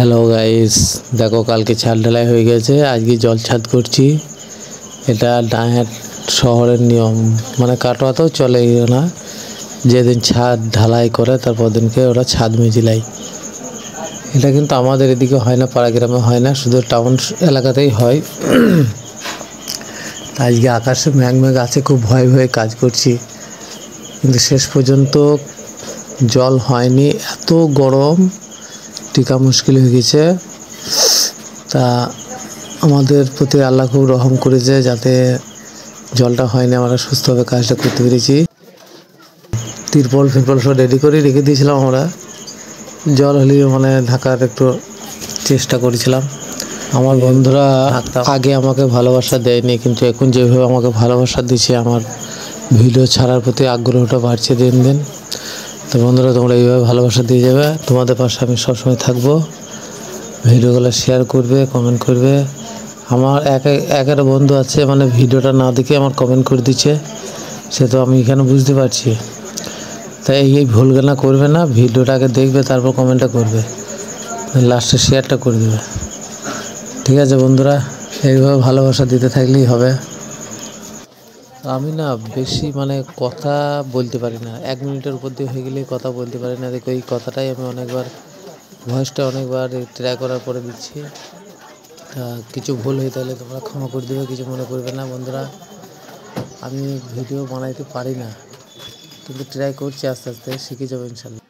Hello guys, দেখো কালকে ছাদ ঢালাই হয়ে গেছে, আজকে জল ছাদ করছি। এটা ডায়াট শহরের নিয়ম, মানে কাটোয়াতেও চলে না। যেদিন ছাদ ঢালাই করে তারপর দিনকে ওরা ছাদ মেজিলাই। এটা কিন্তু আমাদের এদিকে হয় না, পাড়া গ্রামে হয় না, শুধু টাউন এলাকাতেই হয়। আজকে আকাশে মেঘ মেঘ আছে, খুব ভয়ে ভয়ে কাজ করছি, কিন্তু শেষ পর্যন্ত জল হয়নি। এত গরম, টিকা মুশকিল হয়ে গেছে। তা আমাদের প্রতি আল্লাহ খুব রহম করেছে, যাতে জলটা হয়নি, আমরা সুস্থভাবে কাজটা করতে পেরেছি। তিরপল ফিরপল সব রেডি করে রেখে দিয়েছিলাম আমরা, জল হলেই মানে ঢাকার একটু চেষ্টা করেছিলাম। আমার বন্ধুরা আগে আমাকে ভালোবাসা দেয়নি, কিন্তু এখন যেভাবে আমাকে ভালোবাসা দিচ্ছে, আমার ভিডিও ছাড়ার প্রতি আগ্রহটা বাড়ছে দিন দিন। তো বন্ধুরা, তোমরা এইভাবে ভালোবাসা দিয়ে যাবে, তোমাদের পাশে আমি সবসময় থাকবো। ভিডিওগুলো শেয়ার করবে, কমেন্ট করবে। আমার একটা বন্ধু আছে, মানে ভিডিওটা না দেখে আমার কমেন্ট করে দিচ্ছে, সে তো আমি এখানে বুঝতে পারছি। তাই এই ভুলগুলো করবে না, ভিডিওটা আগে দেখবে, তারপর কমেন্টটা করবে, লাস্টে শেয়ারটা করে দেবে। ঠিক আছে বন্ধুরা, এইভাবে ভালোবাসা দিতে থাকলেই হবে। আমি না বেশি মানে কথা বলতে পারি না, 1 মিনিটের উপর দিয়ে হয়ে গেলে কথা বলতে পারি না। দেখো, এই কথাটাই আমি ভয়েসটা অনেকবার ট্রাই করার পরে দিচ্ছি। কিছু ভুল হয়ে তাহলে তোমরা ক্ষমা করে দেবে, কিছু মনে করবে না বন্ধুরা। আমি ভিডিও বানাইতে পারি না, কিন্তু ট্রাই করছি, আস্তে আস্তে শিখে যাবো ইনশাল্লাহ।